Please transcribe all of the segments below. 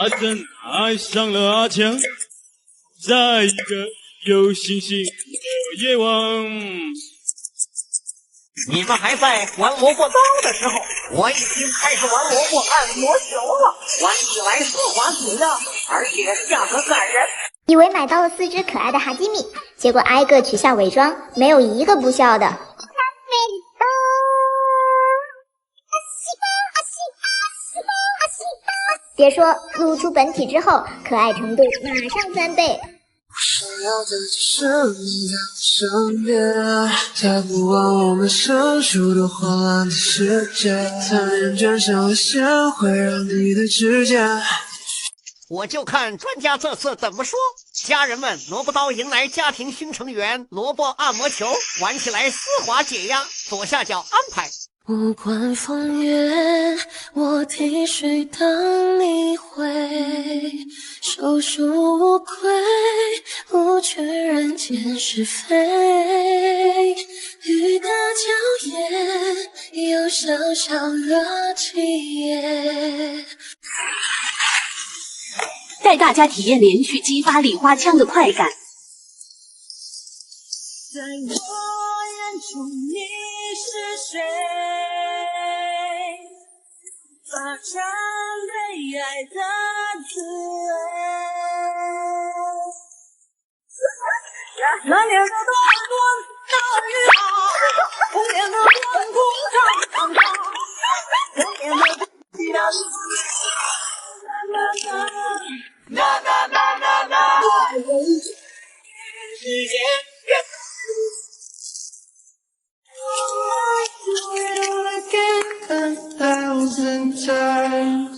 阿珍爱上了阿强，在一个有星星的夜晚。你们还在玩萝卜刀的时候，我已经开始玩萝卜按摩球了，玩起来丝滑紧呀，而且价格感人。以为买到了4只可爱的哈基米，结果挨个取下伪装，没有一个不笑的。别说露出本体之后，可爱程度马上3倍。想要的就是你在我身边，在不忘我们相处的荒凉的世界，残忍转上了线，会让你的指甲。我就看专家这次怎么说。家人们，萝卜刀迎来家庭新成员萝卜按摩球，玩起来丝滑解压，左下角安排。无关风月，我替谁当你回，手术无愧，无惧人间是非。雨的娇艳，有小小热气耶。带大家体验连续激发礼花枪的快感。在我眼中你是谁？发展被爱的滋味。那年的冬光大雨大，童年的光谷长长，童年的地大是啦啦啦啦啦，时间。1,000 times.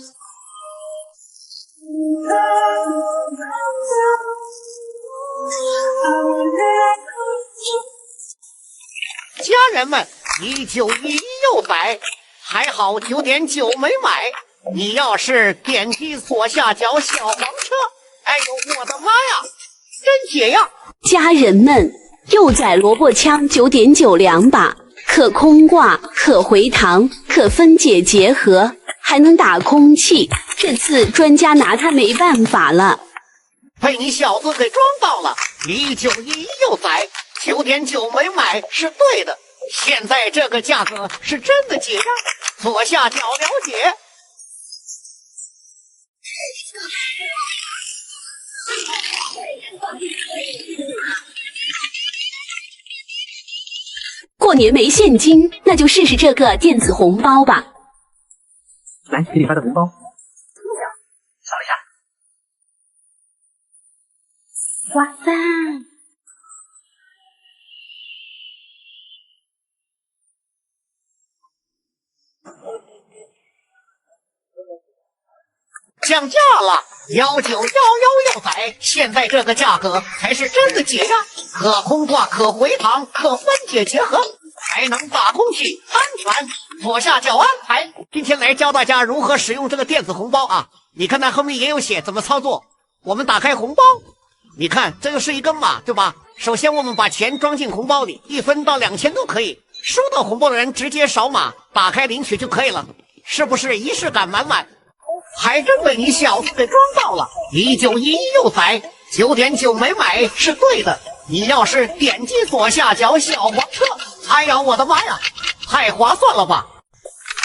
家人们，1911又宰，还好9.9没买。你要是点击左下角小黄车，哎呦我的妈呀，真解压！家人们，又宰萝卜枪9.92把。可空挂，可回膛，可分解结合，还能打空气。这次专家拿它没办法了，被你小子给装到了。1911又宰，9.9没买是对的。现在这个价格是真的解压。左下角了解。过年没现金，那就试试这个电子红包吧。来，给你发的红包，扫一下。哇塞！降价了，1911又宰，现在这个价格才是真的解压，可空挂、可回膛、可分解结合，还能打空气，安全。左下角安排。今天来教大家如何使用这个电子红包啊！你看它后面也有写怎么操作。我们打开红包，你看这就是一根码，对吧？首先我们把钱装进红包里，1分到2000都可以。收到红包的人直接扫码，打开领取就可以了，是不是仪式感满满？还真被你小子给装到了！1911又宰，9.9没买是对的。你要是点击左下角小黄车，哎呀我的妈呀，太划算了吧！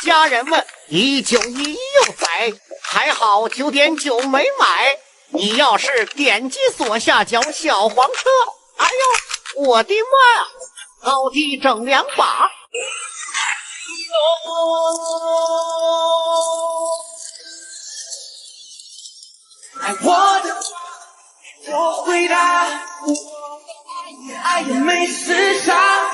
家人们，1911又宰，还好9.9没买。你要是点击左下角小黄车，哎呦我的妈呀，高低整2把。我回答，爱也没时差。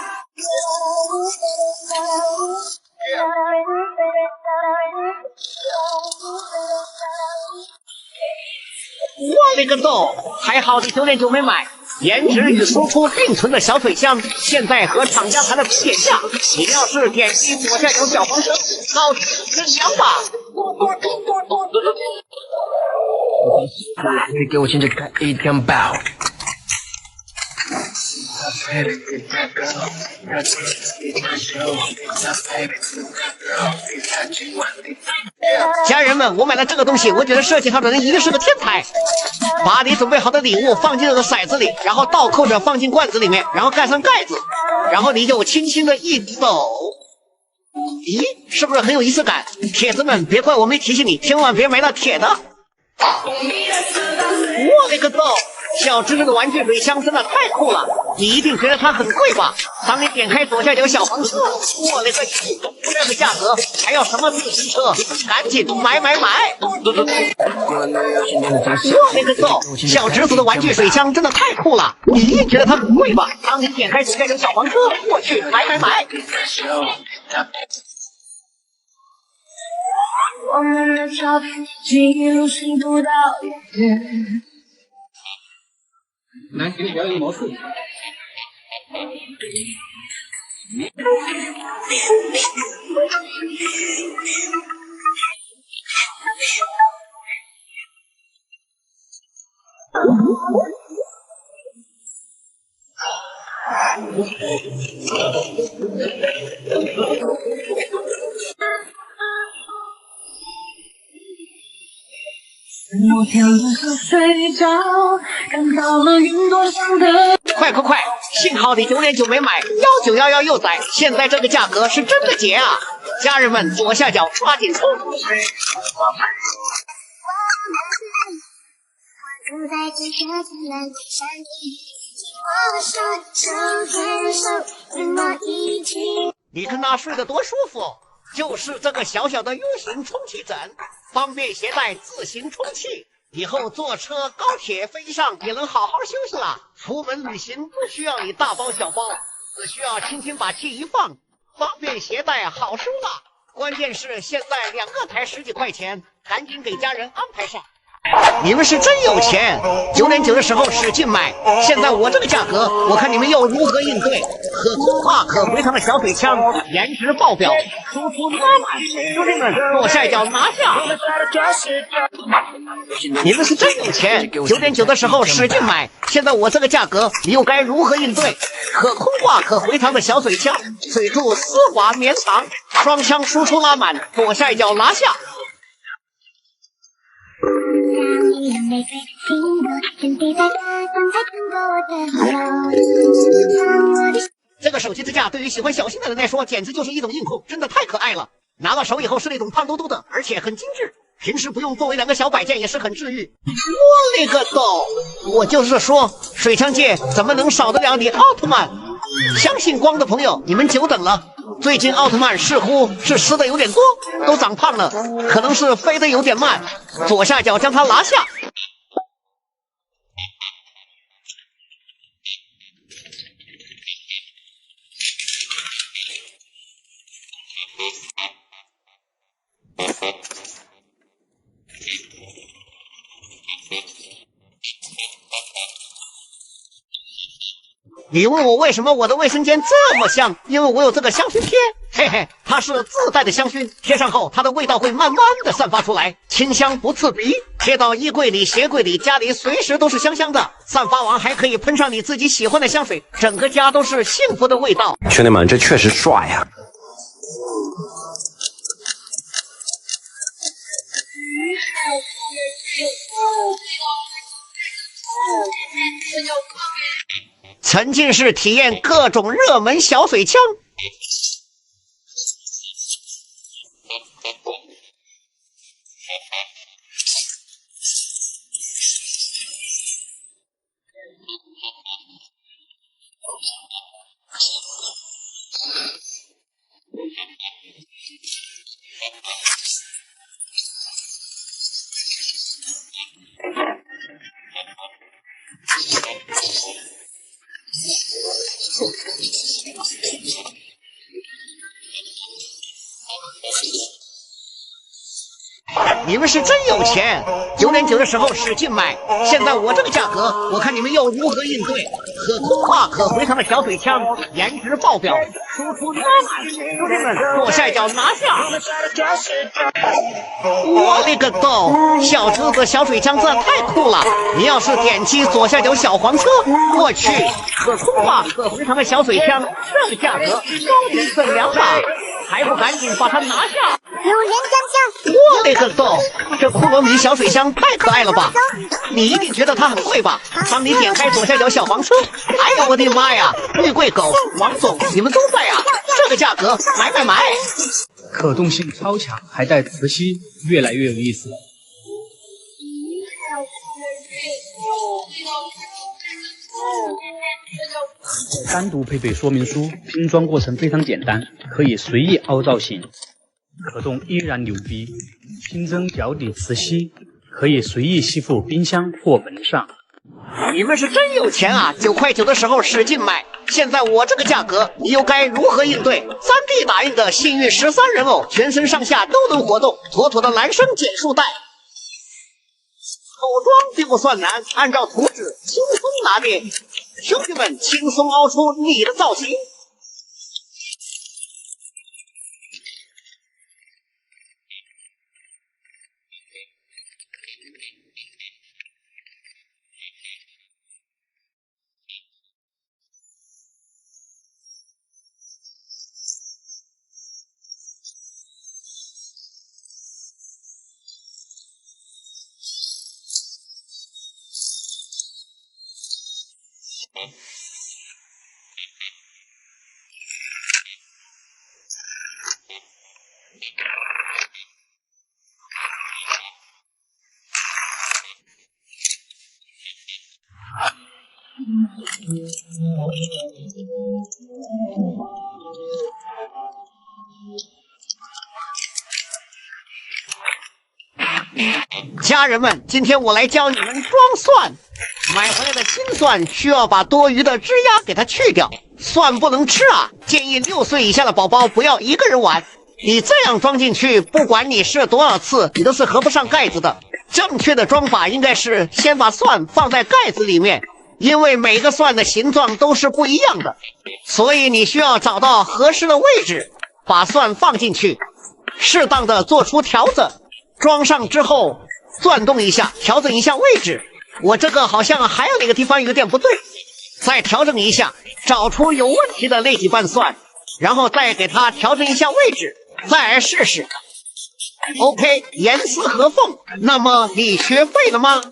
我勒个豆，还好你9.9没买。颜值与输出并存的小水箱，现在和厂家谈了减价。你要是点击左下角小黄车，高低整2把。你给我现在看一天包。家人们，我买了这个东西，我觉得设计好的人一定是个天才。把你准备好的礼物放进这个骰子里，然后倒扣着放进罐子里面，然后盖上盖子，然后你就轻轻的一抖。咦，是不是很有仪式感？铁子们，别怪我没提醒你，千万别买那铁的。我勒个豆！小侄子的玩具水枪真的太酷了，你一定觉得它很贵吧？当你点开左下角小黄车，我勒个去，这个价格还要什么自行车？赶紧买！我勒个豆！小侄子的玩具水枪真的太酷了，你一定觉得它很贵吧？当你点开左下角小黄车，我去买！我们的照片记录深度到远。来，给你表演一个魔术。我跳入河睡着，看到了云朵上的。快！幸好你9点9没买，1911幼崽，现在这个价格是真的节啊！家人们，左下角抓紧冲！你看他睡得多舒服，就是这个小小的 U 型充气枕，方便携带自行充气。以后坐车、高铁、飞机上也能好好休息了。出门旅行不需要你大包小包，只需要轻轻把气一放，方便携带，好收纳。关键是现在2个才10几块钱，赶紧给家人安排上。你们是真有钱！9点9的时候使劲买，现在我这个价格，我看你们又如何应对？可空跨可回弹的小水枪，颜值爆表，输出拉满，兄弟们左下角拿下！你们是真有钱！9点9的时候使劲买，现在我这个价格，你又该如何应对？可空挂可回弹的小水枪，水柱丝滑绵长，双枪输出拉满，左下角拿下！这个手机支架对于喜欢小型的人来说，简直就是一种硬控，真的太可爱了。拿到手以后是那种胖嘟嘟的，而且很精致，平时不用作为2个小摆件也是很治愈。我勒个豆！我就是说，水枪界怎么能少得了你奥特曼？相信光的朋友，你们久等了。最近奥特曼似乎是吃的有点多，都长胖了，可能是飞得有点慢。左下角将它拿下。你问我为什么我的卫生间这么香？因为我有这个香薰贴，嘿嘿，它是自带的香薰，贴上后它的味道会慢慢的散发出来，清香不刺鼻，贴到衣柜里、鞋柜里，家里随时都是香香的。散发完还可以喷上你自己喜欢的香水，整个家都是幸福的味道。兄弟们，这确实帅呀！沉浸式体验各种热门小水枪。你们是真有钱！9点9的时候使劲买，现在我这个价格，我看你们又如何应对？可空化、可回膛的小水枪，颜值爆表，输出拉满，兄弟们左下角拿下！我勒个豆！小珠子小水枪这太酷了！你要是点击左下角小黄车，我去，可空化、可回膛的小水枪，这个价格高人分2把，还不赶紧把它拿下！有人将将，我勒个豆！这骷髅米小水箱太可爱了吧！你一定觉得它很贵吧？帮你点开左下角小黄车。哎呦我的妈呀！玉贵狗、王总，你们都在啊！这个价格，买买买！可动性超强，还带磁吸，越来越有意思了。单独配备说明书，拼装过程非常简单，可以随意凹造型。可动依然牛逼，新增脚底磁吸，可以随意吸附冰箱或门上。你们是真有钱啊！9块9的时候使劲买，现在我这个价格，你又该如何应对？3D 打印的幸运13人偶，全身上下都能活动，妥妥的男生减速带。口装并不算难，按照图纸轻松拿捏，兄弟们轻松凹出你的造型。家人们，今天我来教你们装蒜。买回来的新蒜需要把多余的枝丫给它去掉，蒜不能吃啊！建议6岁以下的宝宝不要一个人玩。你这样装进去，不管你试多少次，你都是合不上盖子的。正确的装法应该是先把蒜放在盖子里面，因为每个蒜的形状都是不一样的，所以你需要找到合适的位置，把蒜放进去，适当的做出调整。装上之后转动一下，调整一下位置。我这个好像还有哪个地方有点不对，再调整一下，找出有问题的那几瓣蒜，然后再给它调整一下位置，再来试试。OK， 严丝合缝。那么你学会了吗？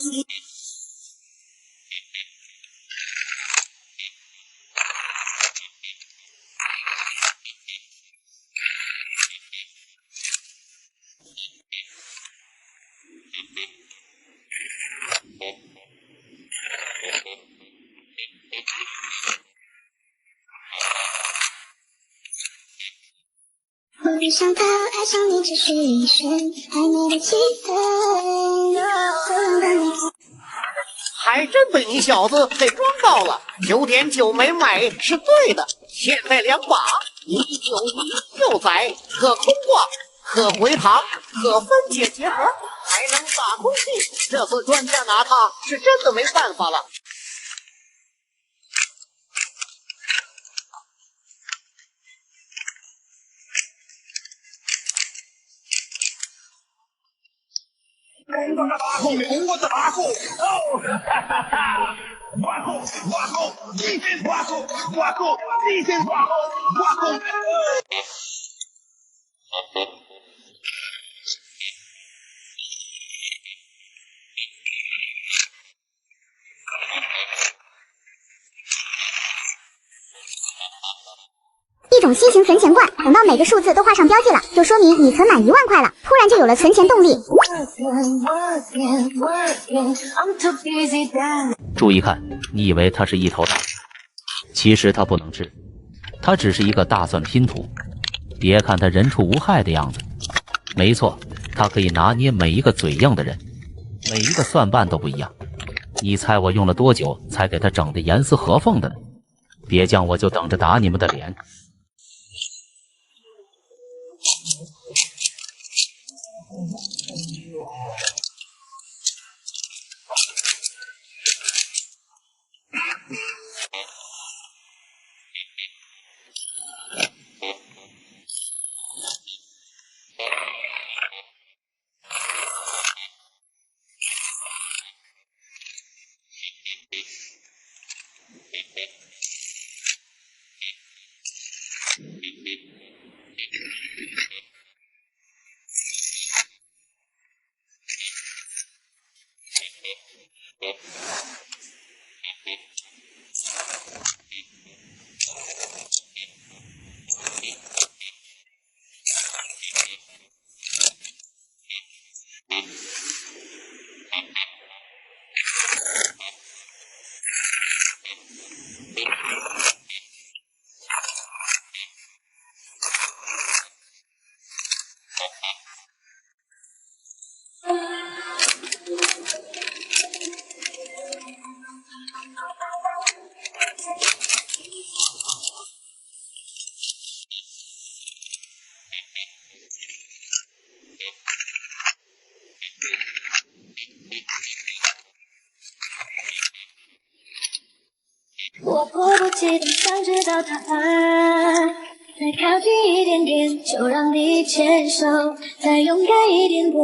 我想他爱上你只是一瞬暧昧的气氛，还真被你小子给装到了。9点9没买是对的，现在2把191幼崽，可空挂，可回膛，可分解结合，还能打空气。这次专家拿它是真的没办法了。一种新型存钱罐，等到每个数字都画上标记了，就说明你存满1万块了，突然就有了存钱动力。注意看，你以为它是一头大，其实它不能吃，它只是一个大蒜拼图。别看它人畜无害的样子，没错，它可以拿捏每一个嘴硬的人，每一个蒜瓣都不一样。你猜我用了多久才给它整得严丝合缝的呢？别酱我就等着打你们的脸。我迫不及待想知道答案，再靠近一点点，就让你牵手，再勇敢一点点。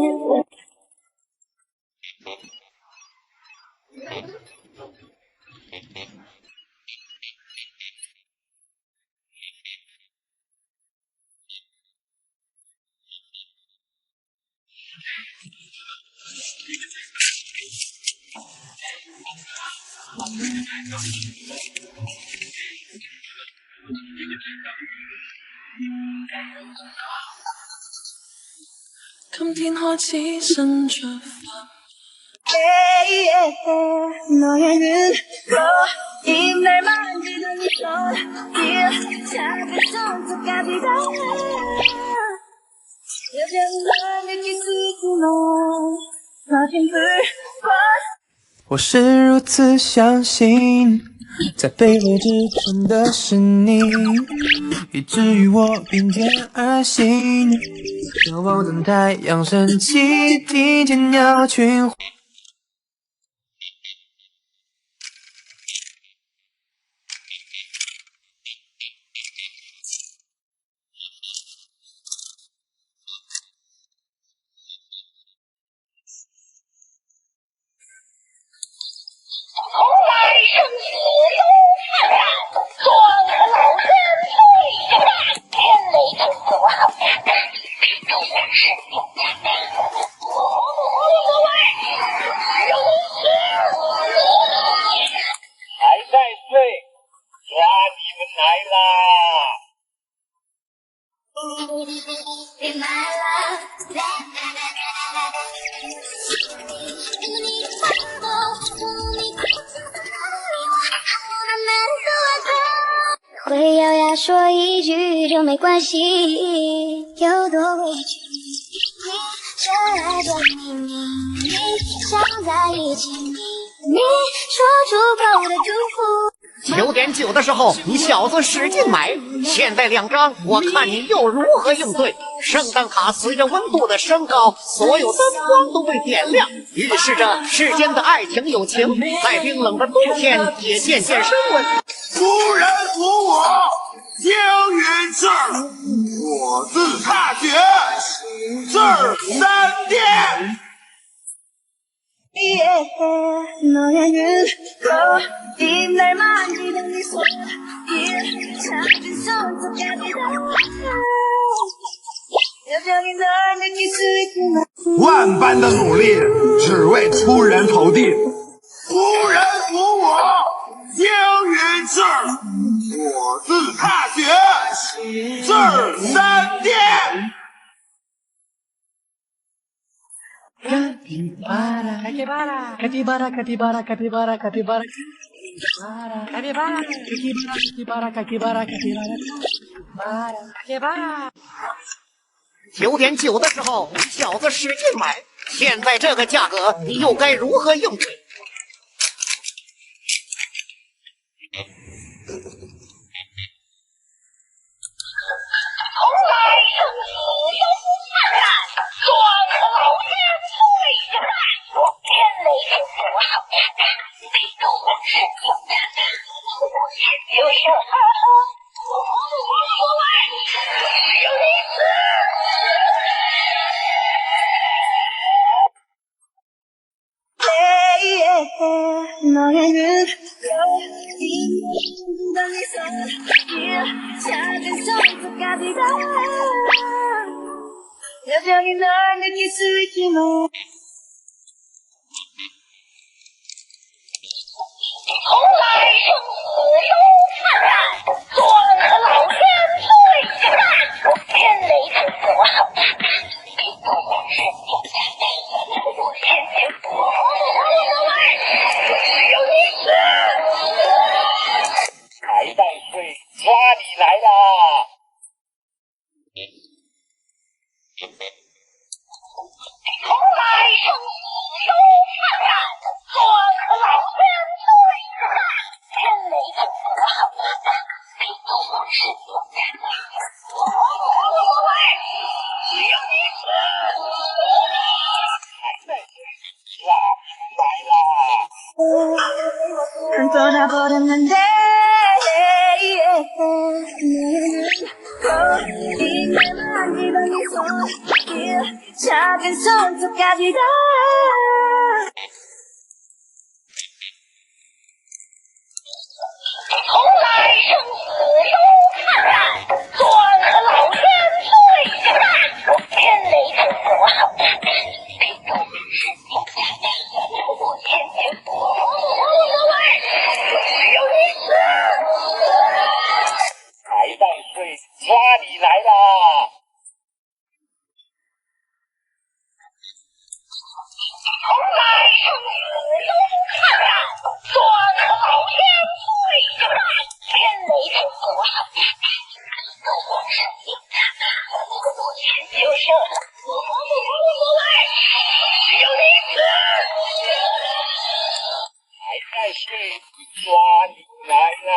今天開始伸出發너의 눈꺼임 날 만지던 이 손길 작은 손톱까지 다 여전히 널 느낄 수 있지만 거진 불꽃 我是如此相信，在被未知中的是你，以至于我并肩而行，眺望等太阳升起，听见鸟群。会咬牙说一句就没关系，有多委屈？你深爱着秘密，你想在一起，你说出口的祝福。 9点9的时候，你小子使劲买。现在2张，我看你又如何应对。圣诞卡随着温度的升高，所有灯光都被点亮，预示着世间的爱情友情在冰冷的冬天也渐渐升温。夫人扶我，青云志，我自踏雪，志3殿。 너의 눈꺼임 날 만지던 네 손길 작은 손톱까지 다 여전히 널 느낄 수 있지만 万般的努力，只为出人头地。夫人扶我，青云志，我自踏雪，志3殿。 Capibara, capibara, capibara, capibara, capibara, capibara, capibara, capibara, capibara, capibara, capibara. 9点9的时候，你小子使劲买。现在这个价格，你又该如何应对？从来生死都不泛滥，壮和老奸不畏之害。我天雷之子，我好看看，被斗魂是挑战的，我现就是我来，只有你死。 너의 눈꺼임 작은 손톱까지 다 여전히 널 느낄 수 있지만从来生死都灿烂，做个老天最是难。我天雷震死我手下，给我我身体下地，我先前不活我来，只有你死。还在睡，抓你来啦！从来生死都灿烂，做个老天最是难。天雷震死我手下，给我我身体下地，我来，只有你死。还在睡，抓你来啦！ 난 떠나버렸는데 이제만 만지던 네 손길 작은 손톱까지 다从来生死都灿烂，做个老天最是难。我天雷震死我手下，给我身体下地，我先前不活我来，只有你死。还在睡，抓你来啦！从来生死都灿烂，做个老天最是难。天雷震死我手下，给我身体下地，我先就剩我来，只有你死。还在睡，抓你来啦！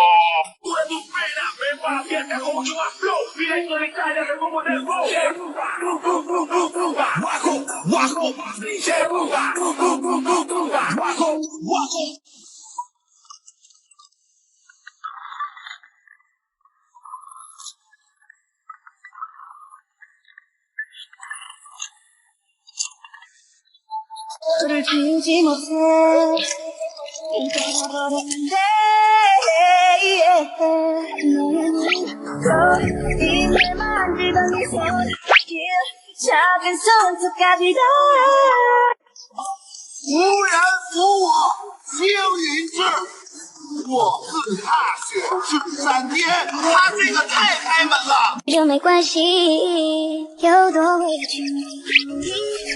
너를 지우지 못해 떠나버렸는데 이제 만지던 네 손길 작은 손톱까지 다 无人扶我，星云志，我自踏雪至山巅，他这个太开门了。就没关系，有多委屈，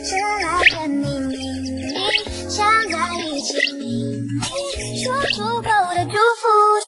只爱着你。